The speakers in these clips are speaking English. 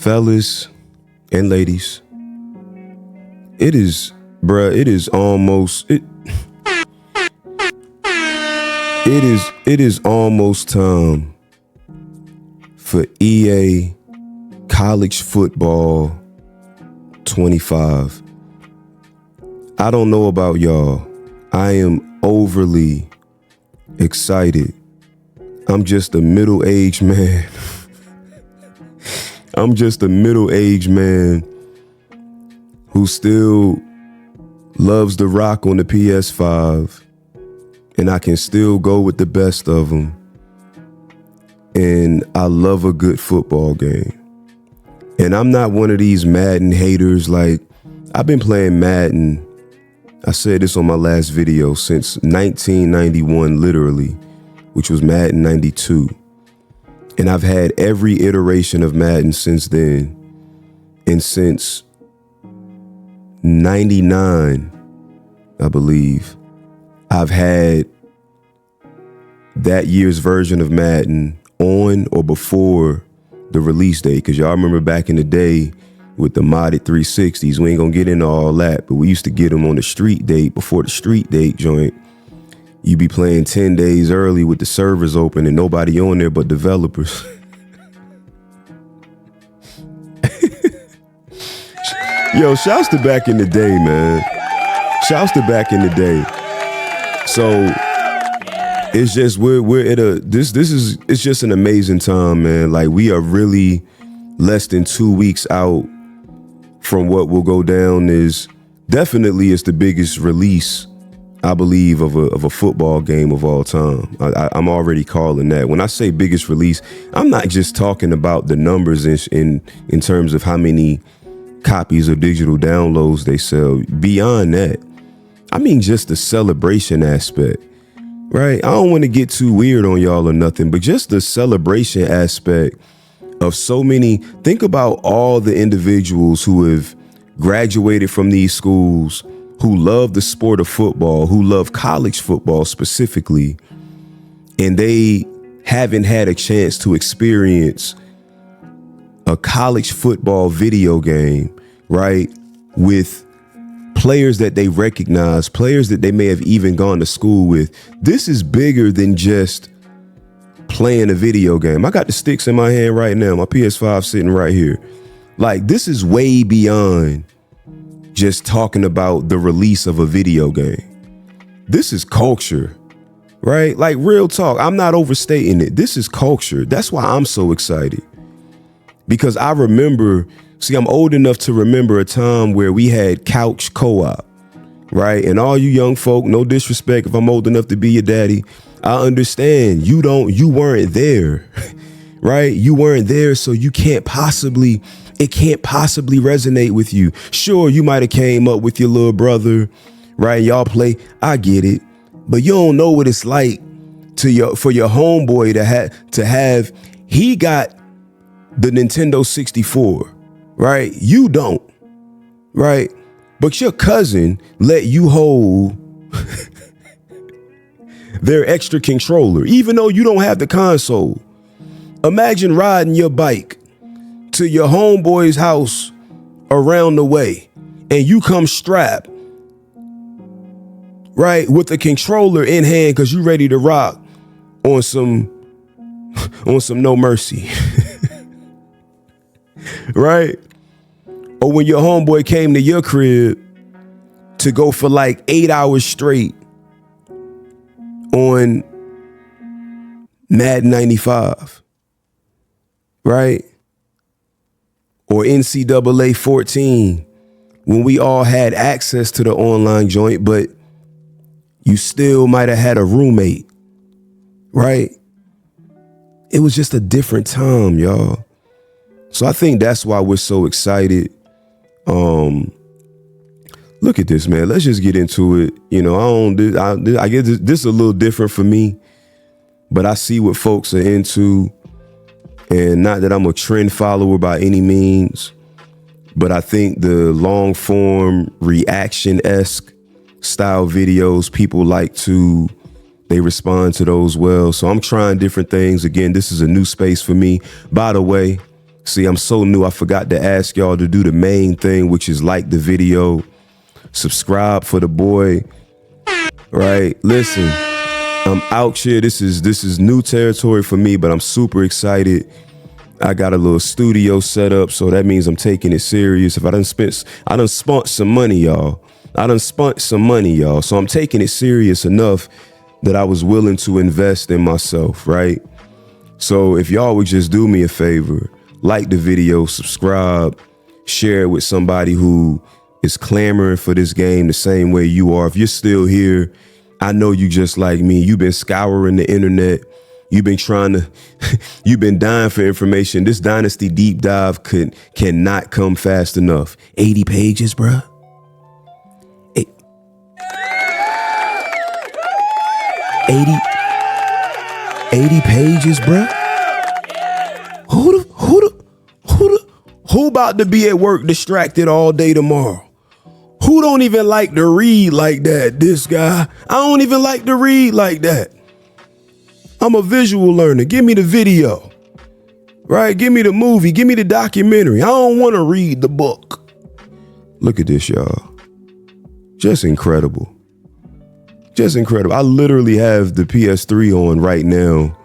fellas and ladies, it is almost time for EA College Football 25. I don't know about y'all. I am overly excited. I'm just a middle-aged man. I'm just a middle-aged man who still loves the rock on the PS5, and I can still go with the best of them. And I love a good football game. And I'm not one of these Madden haters. Like, I've been playing Madden, I said this on my last video, since 1991, literally, which was Madden 92. And I've had every iteration of Madden since then. And since 99, I believe, I've had that year's version of Madden on or before the release date. Because y'all remember back in the day with the modded 360s, we ain't gonna get into all that, but we used to get them on the street date. Before the street date joint, you be playing 10 days early with the servers open and nobody on there but developers. Yo, shouts to back in the day, man. Shouts to back in the day. So it's just we're at a it's just an amazing time, man. Like, we are really less than 2 weeks out from what will go down is definitely it's the biggest release, I believe, of a football game of all time. I'm already calling that. When I say biggest release, I'm not just talking about the numbers in terms of how many copies or digital downloads they sell. Beyond that, I mean just the celebration aspect, right? I don't want to get too weird on y'all or nothing, but just the celebration aspect of so many. Think about all the individuals who have graduated from these schools, who love the sport of football, who love college football specifically, and they haven't had a chance to experience a college football video game, right? With players that they recognize, players that they may have even gone to school with. This is bigger than just playing a video game. I got the sticks in my hand right now, my PS5 sitting right here. Like, this is way beyond just talking about the release of a video game. This is culture, right? Like, real talk. I'm not overstating it. This is culture. That's why I'm so excited. Because I remember, I'm old enough to remember a time where we had couch co-op, right? And all you young folk, no disrespect if I'm old enough to be your daddy, I understand you weren't there, right? You weren't there, so it can't possibly resonate with you. Sure, you might have came up with your little brother, right? Y'all play, I get it, but you don't know what it's like for your homeboy to have he got the Nintendo 64, right? You don't, right? But your cousin let you hold their extra controller, even though you don't have the console. Imagine riding your bike to your homeboy's house around the way, and you come strapped, right, with the controller in hand because you ready to rock on some No Mercy. Right? Or when your homeboy came to your crib to go for like 8 hours straight on Madden 95, right? Or NCAA 14, when we all had access to the online joint, but you still might have had a roommate, right? It was just a different time, y'all. So I think that's why we're so excited. Look at this, man. Let's just get into it. You know, I guess this is a little different for me, but I see what folks are into. And not that I'm a trend follower by any means, but I think the long form reaction-esque style videos, people they respond to those well. So I'm trying different things. Again, this is a new space for me. By the way, See, I'm so new. I forgot to ask y'all to do the main thing, which is like the video, subscribe for the boy. Right? Listen, I'm out here. This is new territory for me, but I'm super excited. I got a little studio set up, so that means I'm taking it serious. If I done spent some money, y'all. So I'm taking it serious enough that I was willing to invest in myself, right? So if y'all would just do me a favor, like the video, subscribe, share it with somebody who is clamoring for this game the same way you are. If you're still here, I know you just like me. You've been scouring the internet. You've been dying for information. This Dynasty deep dive cannot come fast enough. 80 pages, bruh. 80 pages, bruh. Who about to be at work distracted all day tomorrow? Who don't even like to read like that? This guy. I don't even like to read like that. I'm a visual learner. Give me the video, right? Give me the movie. Give me the documentary. I don't want to read the book. Look at this, y'all. Just incredible. Just incredible. I literally have the PS3 on right now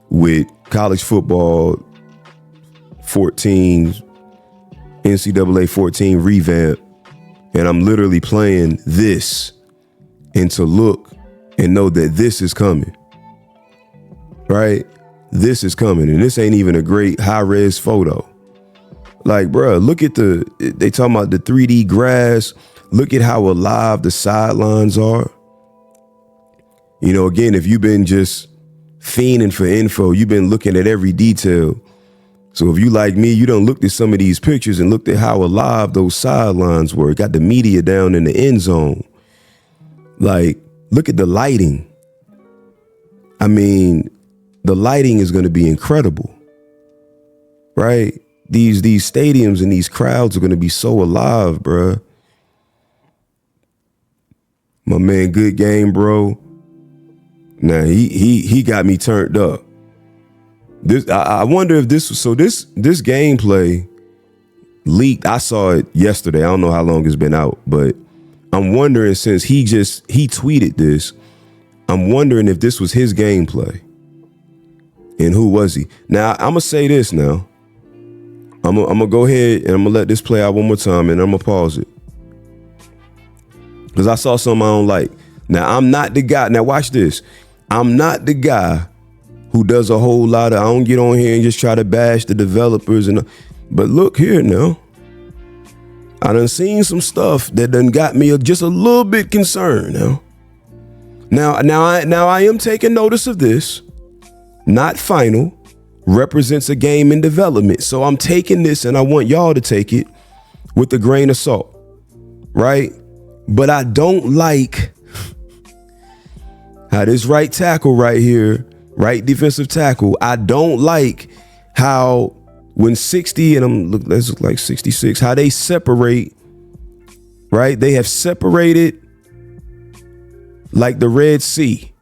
with college football 14, NCAA 14 revamp. And I'm literally playing this and to look and know that this is coming. Right? This is coming. And this ain't even a great high-res photo. Like, bruh, look at they talking about the 3D grass. Look at how alive the sidelines are. You know, again, if you've been just fiending for info, you've been looking at every detail. So if you like me, you done looked at some of these pictures and looked at how alive those sidelines were. Got the media down in the end zone. Like, look at the lighting. I mean, the lighting is going to be incredible, right? These stadiums and these crowds are going to be so alive, bruh. My man, good game, bro. Now he got me turned up. This I wonder if this gameplay leaked. I saw it yesterday. I don't know how long it's been out, but I'm wondering, since he tweeted this, I'm wondering if this was his gameplay. And who was he? Now, I'm gonna say this now. I'm gonna go ahead and I'm gonna let this play out one more time, and I'm gonna pause it. Because I saw something I don't like. Now, I'm not the guy. Now, watch this. I'm not the guy who does a whole lot of, I don't get on here and just try to bash the developers. But look here now. I done seen some stuff that done got me just a little bit concerned now. Now I am taking notice of this. Not final. Represents a game in development. So I'm taking this, and I want y'all to take it with a grain of salt. Right? But I don't like how this right tackle right here, right defensive tackle, I don't like how when 60 and let's look like 66, how they separate, right? They have separated like the Red Sea.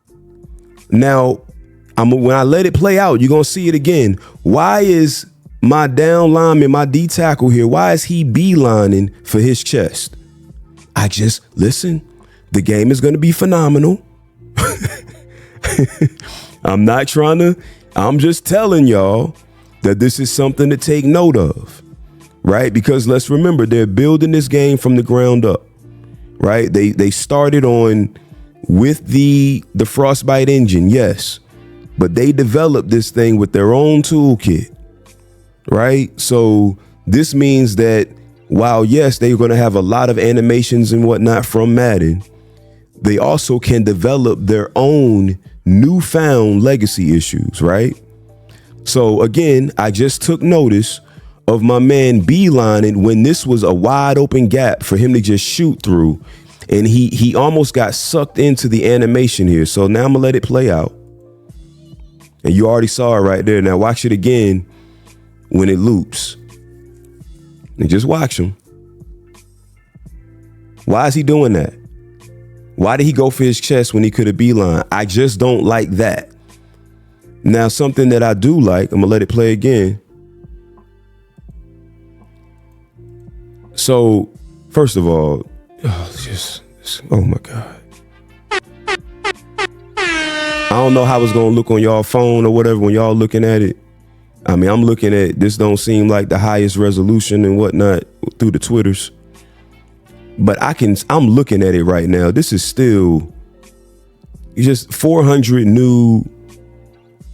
Now, when I let it play out, you're going to see it again. Why is my down lineman, my D tackle here, why is he beelining for his chest? Listen, the game is going to be phenomenal. I'm just telling y'all that this is something to take note of, right? Because let's remember, they're building this game from the ground up, right? They started with the Frostbite engine, yes, but they developed this thing with their own toolkit, right? So this means that while, yes, they're going to have a lot of animations and whatnot from Madden, they also can develop their own newfound legacy issues, right? So again, I just took notice of my man beelining when this was a wide open gap for him to just shoot through. And he almost got sucked into the animation here. So now I'm gonna let it play out. And you already saw it right there. Now watch it again when it loops. And just watch him. Why is he doing that? Why did he go for his chest when he could have beeline? I just don't like that. Now, something that I do like, I'm going to let it play again. So, first of all, oh my God. I don't know how it's going to look on y'all phone or whatever when y'all looking at it. I mean, I'm looking at this, don't seem like the highest resolution and whatnot through the Twitters. But I'm looking at it right now. This is still just 400 new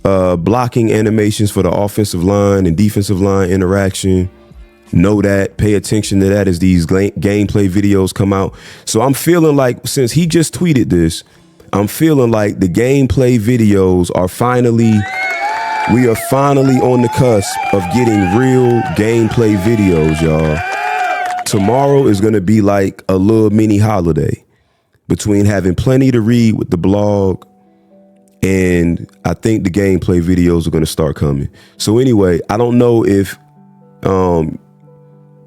blocking animations for the offensive line and defensive line interaction. Know that, pay attention to that as these gameplay videos come out. So I'm feeling like, since he just tweeted this, I'm feeling like the gameplay videos we are finally on the cusp of getting real gameplay videos, y'all. Tomorrow is going to be like a little mini holiday between having plenty to read with the blog, and I think the gameplay videos are going to start coming. So anyway, I don't know if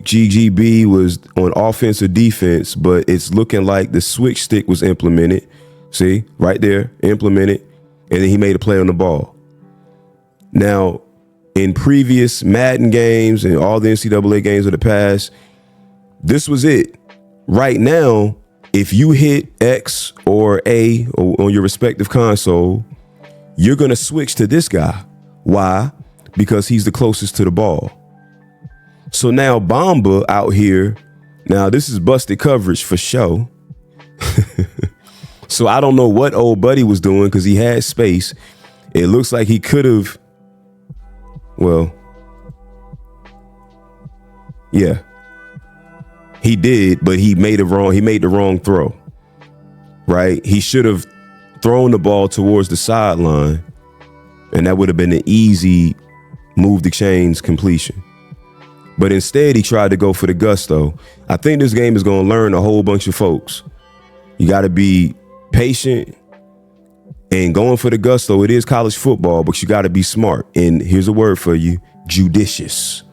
GGB was on offense or defense, but it's looking like the switch stick was implemented. See, right there, implemented, and then he made a play on the ball. Now, in previous Madden games and all the NCAA games of the past, this was it. Right now, if you hit X or A on your respective console, you're going to switch to this guy. Why? Because he's the closest to the ball. So now Bamba out here, now this is busted coverage for show. So I don't know what old buddy was doing because he had space. It looks like he could have, well, yeah, he did, but he made the wrong throw, right? He should have thrown the ball towards the sideline, and that would have been an easy move the chains completion. But instead, he tried to go for the gusto. I think this game is going to learn a whole bunch of folks. You got to be patient and going for the gusto. It is college football, but you got to be smart. And here's a word for you: judicious,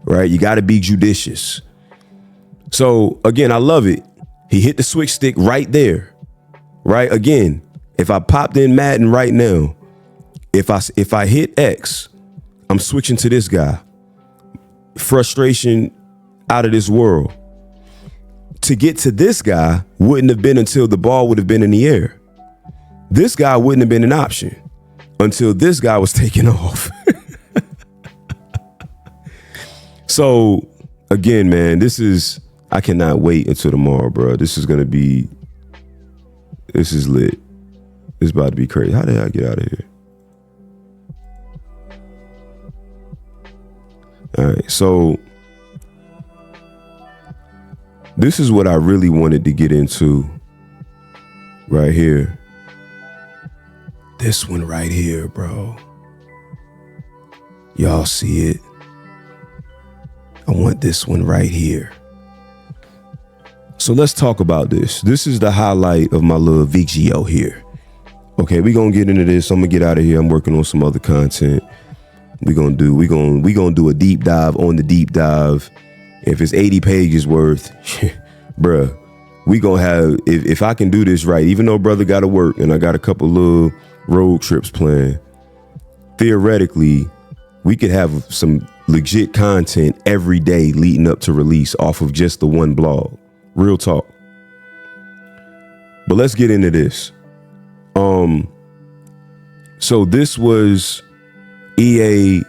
right? You got to be judicious. So again, I love it. He hit the switch stick right there, right? Again, if I popped in Madden right now, if I hit X, I'm switching to this guy. Frustration out of this world. To get to this guy wouldn't have been until the ball would have been in the air. This guy wouldn't have been an option until this guy was taken off. So again, man, I cannot wait until tomorrow, bro. This is lit. This is about to be crazy. How did I get out of here? All right, so this is what I really wanted to get into right here. This one right here, bro. Y'all see it? I want this one right here. So let's talk about this. This is the highlight of my little VGO here. Okay, we're going to get into this. I'm going to get out of here. I'm working on some other content. We're gonna do a deep dive on the deep dive. If it's 80 pages worth, bruh, we gonna have, if I can do this right, even though brother gotta work and I got a couple little road trips planned, theoretically, we could have some legit content every day leading up to release off of just the one blog. Real talk. But let's get into this. So this was EA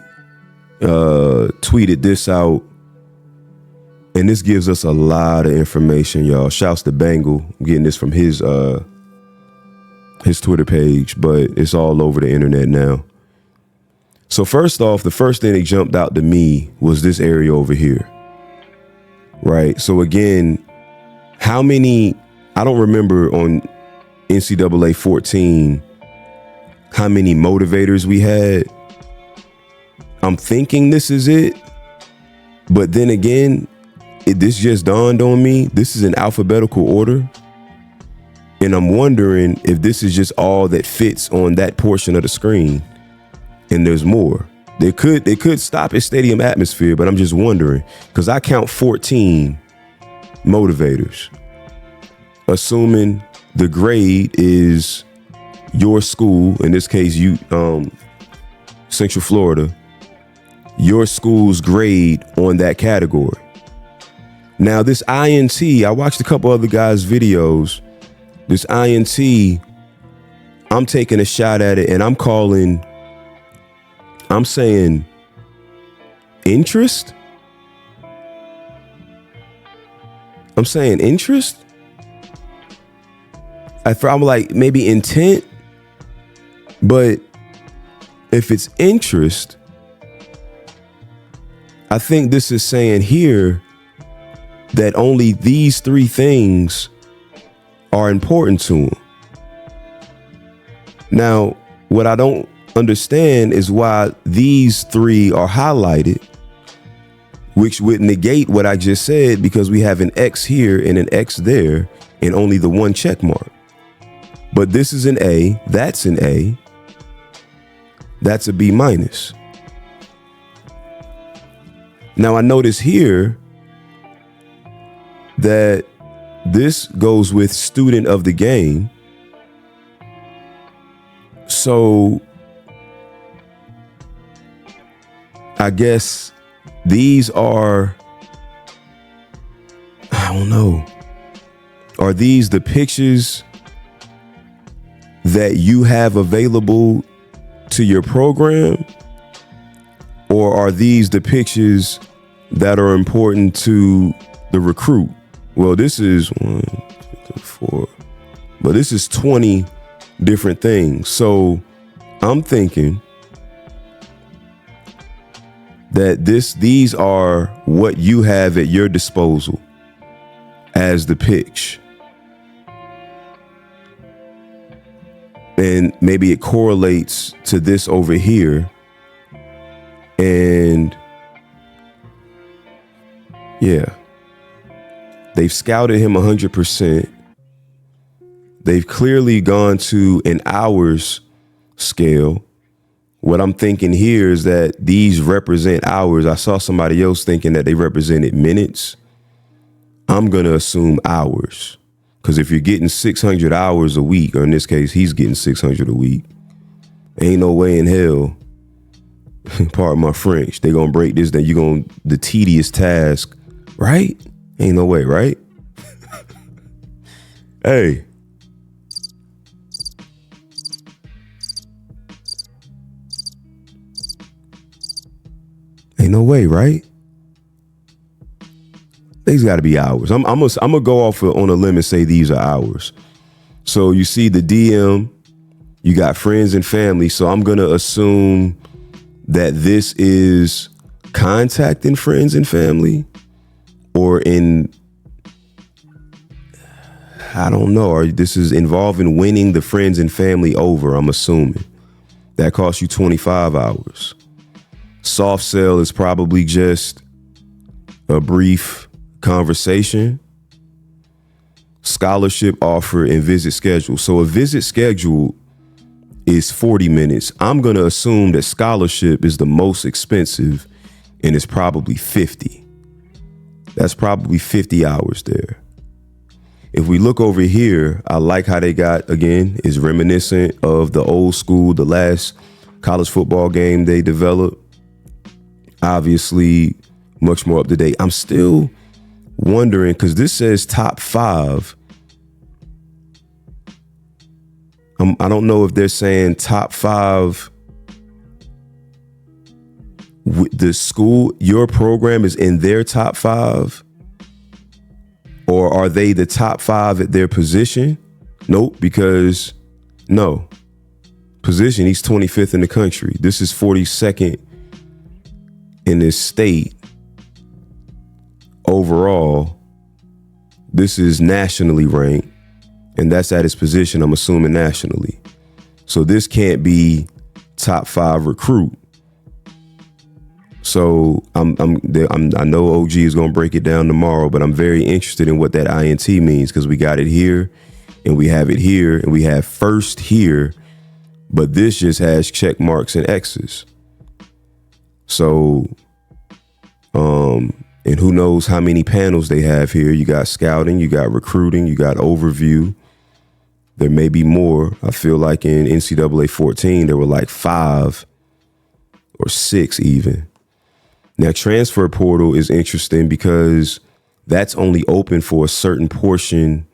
tweeted this out, and this gives us a lot of information, y'all. Shouts to Bangle. I'm getting this from his Twitter page, but it's all over the internet now. So first off, the first thing that jumped out to me was this area over here, right? So again, how many, I don't remember on NCAA 14 how many motivators we had. I'm thinking this is it, but then again, this just dawned on me. This is in alphabetical order, and I'm wondering if this is just all that fits on that portion of the screen, and there's more. They could stop at stadium atmosphere, but I'm just wondering because I count 14 motivators, assuming the grade is your school. In this case, you Central Florida. Your school's grade on that category. Now this INT, I watched a couple other guys' videos. This INT, I'm taking a shot at it and I'm saying interest. I'm saying interest. I'm like maybe intent, but if it's interest, I think this is saying here that only these three things are important to him. Now, what I don't understand is why these three are highlighted, which would negate what I just said, because we have an X here and an X there and only the one check mark. But this is an A, that's an A, that's a B minus. Now I notice here that this goes with student of the game. So I guess these are, I don't know, are these the pictures that you have available to your program? Or are these the pictures that are important to the recruit? Well, this is 1, 2, 3, 4, but this is 20 different things. So I'm thinking that these are what you have at your disposal as the pitch. And maybe it correlates to this over here. And yeah, they've scouted him 100%. They've clearly gone to an hours scale. What I'm thinking here is that these represent hours. I saw somebody else thinking that they represented minutes. I'm going to assume hours, because if you're getting 600 hours a week, or in this case, he's getting 600 a week, ain't no way in hell, pardon my French, they're going to break this down. You're going the tedious task, right? Ain't no way, right? Hey. Ain't no way, right? These got to be hours. I'm gonna go off on a limb and say these are hours. So you see the DM, you got friends and family. So I'm gonna assume that this is contacting friends and family, or I don't know, or this is involving winning the friends and family over. I'm assuming that costs you 25 hours. Soft sell is probably just a brief conversation. Scholarship offer and visit schedule. So a visit schedule is 40 minutes. I'm going to assume that scholarship is the most expensive and it's probably 50. That's probably 50 hours there. If we look over here, I like how they got, again, is reminiscent of the old school, the last college football game they developed. Obviously, much more up to date. I'm still wondering, because this says top 5. I don't know if they're saying top 5. The school, your program is in their top 5, or are they the top 5 at their position? Nope, because no position. He's 25th in the country. This is 42nd in this state. Overall, this is nationally ranked, and that's at his position, I'm assuming nationally. So this can't be top 5 recruit. So I know OG is going to break it down tomorrow, but I'm very interested in what that INT means, because we got it here and we have it here and we have first here, but this just has check marks and X's. So, and who knows how many panels they have here. You got scouting, you got recruiting, you got overview. There may be more. I feel like in NCAA 14, there were like 5 or 6 even. Now, transfer portal is interesting because that's only open for a certain portion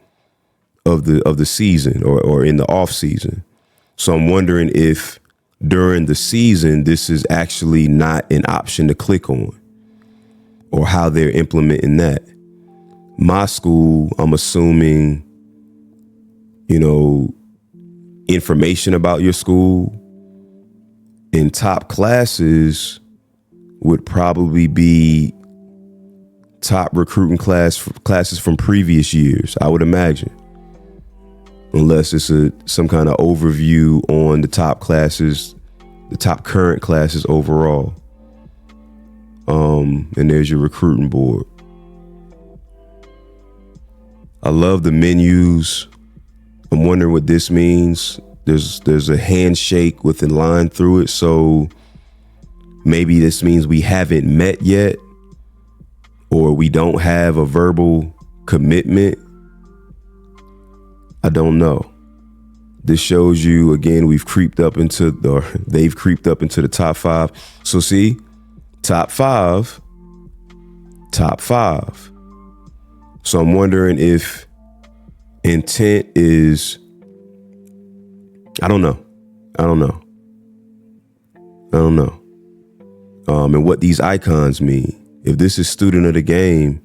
of the season or in the off season. So I'm wondering if during the season, this is actually not an option to click on, or how they're implementing that. My school, I'm assuming, information about your school in top classes would probably be top recruiting classes from previous years, I would imagine. Unless it's some kind of overview on the top classes, the top current classes overall. And there's your recruiting board. I love the menus. I'm wondering what this means. There's a handshake with a line through it. So maybe this means we haven't met yet, or we don't have a verbal commitment. I don't know. This shows you, again, they've creeped up into the top 5. So see, top five. So I'm wondering if intent is, I don't know. And what these icons mean. If this is student of the game,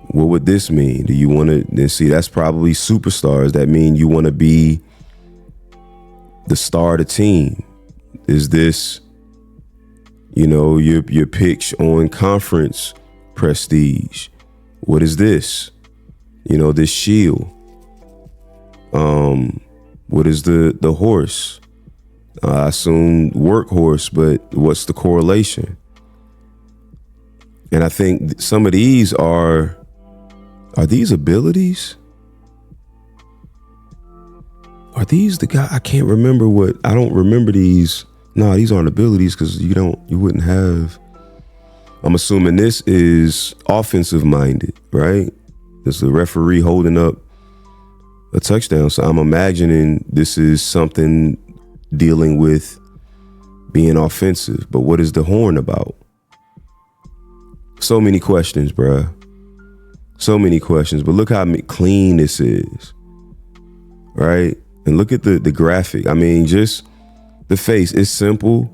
what would this mean? Do you want to see? That's probably superstars. That mean you want to be the star of the team. Is this, your pitch on conference prestige? What is this? This shield. What is the horse? I assume workhorse, but what's the correlation? And I think some of these are these abilities? Are these the guy? I can't remember I don't remember these. No, these aren't abilities, because you wouldn't have. I'm assuming this is offensive minded, right? This is the referee holding up a touchdown. So I'm imagining this is something dealing with being offensive. But what is the horn about? So many questions, bruh. So many questions. But look how clean this is, right? And look at the graphic. I mean, just the face. It's simple,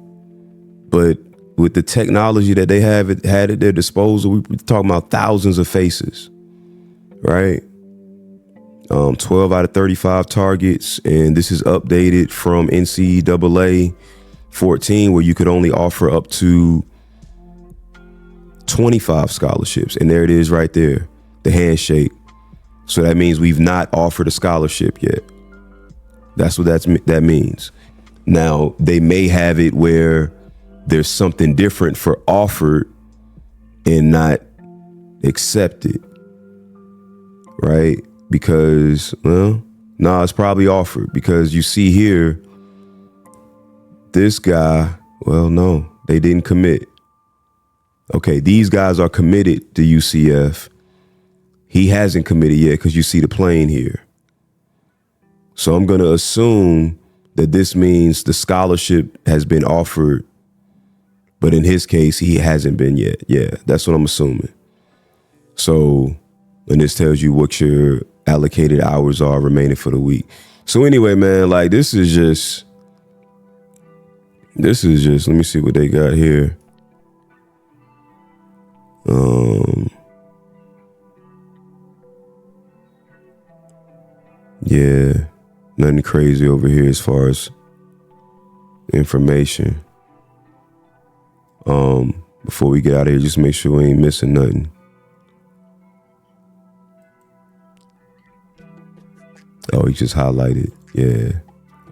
but with the technology that they had at their disposal, we're talking about thousands of faces, right? 12 out of 35 targets, and this is updated from NCAA 14, where you could only offer up to 25 scholarships. And there it is right there, the handshake. So that means we've not offered a scholarship yet. That's what that means. Now, they may have it where there's something different for offered and not accepted, right? Because, it's probably offered, because you see here, this guy, no, they didn't commit. Okay, these guys are committed to UCF. He hasn't committed yet, because you see the plane here. So I'm going to assume that this means the scholarship has been offered, but in his case, he hasn't been yet. Yeah, that's what I'm assuming. So, and this tells you what your allocated hours are remaining for the week. So anyway, man, like this is just, let me see what they got here. Yeah, nothing crazy over here as far as information. Before we get out of here, just make sure we ain't missing nothing. Oh, he just highlighted. Yeah.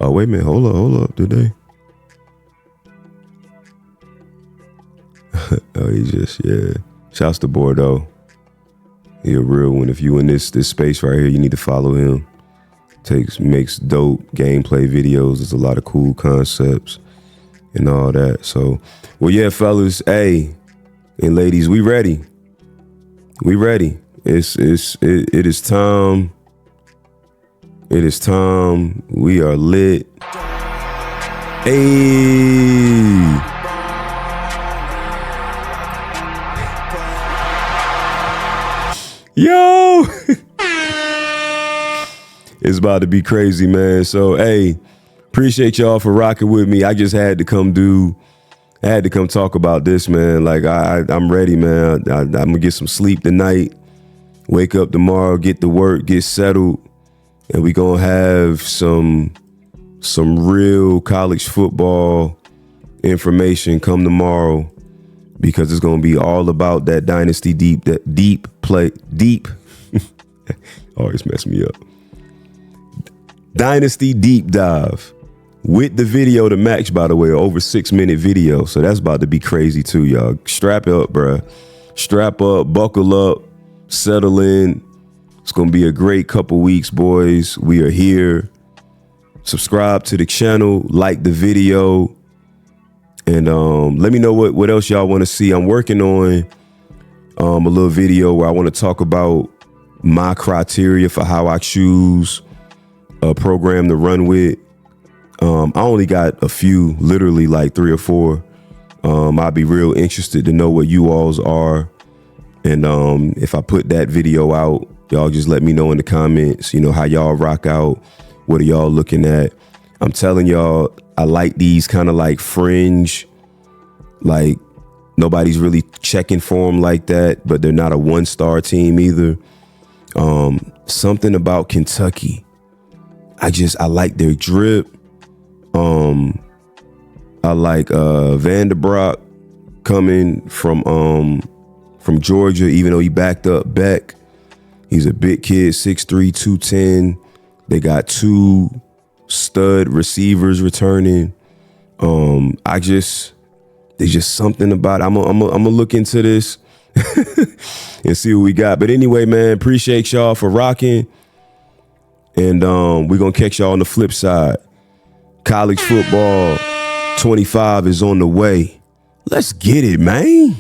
Oh, wait a minute. Hold up. Did they? Oh, he just, yeah. Shouts to Bordeaux. He a real one. If you in this space right here, you need to follow him. Makes dope gameplay videos. There's a lot of cool concepts and all that. So, well, yeah, fellas, hey, and ladies, we ready. We ready. It is time. It is time. We are lit. Hey. Yo. It's about to be crazy, man. So, hey, appreciate y'all for rocking with me. I just had to come talk about this, man. Like, I'm ready, man. I'm going to get some sleep tonight, wake up tomorrow, get to work, get settled, and we going to have some real college football information come tomorrow, because it's going to be all about that Dynasty deep always mess me up. Dynasty deep dive with the video to match, by the way, over 6-minute video. So that's about to be crazy too, y'all. Strap up, bruh. Strap up, buckle up, settle in. It's going to be a great couple weeks, boys. We are here. Subscribe to the channel, like the video, and let me know what else y'all want to see. I'm working on a little video where I want to talk about my criteria for how I choose a program to run with. I only got a few, literally like 3 or 4. I'd be real interested to know what you all's are. And if I put that video out, y'all just let me know in the comments, how y'all rock out. What are y'all looking at? I'm telling y'all, I like these kind of like fringe, like nobody's really checking for them like that, but they're not a 1-star team either. Something about Kentucky. I like their drip. I like Vanderbrock coming from Georgia, even though he backed up Beck. He's a big kid, 6'3", 210. They got 2 stud receivers returning. There's just something about it. I'm gonna look into this and see what we got. But anyway, man, appreciate y'all for rocking. And we're going to catch y'all on the flip side. College football 25 is on the way. Let's get it, man.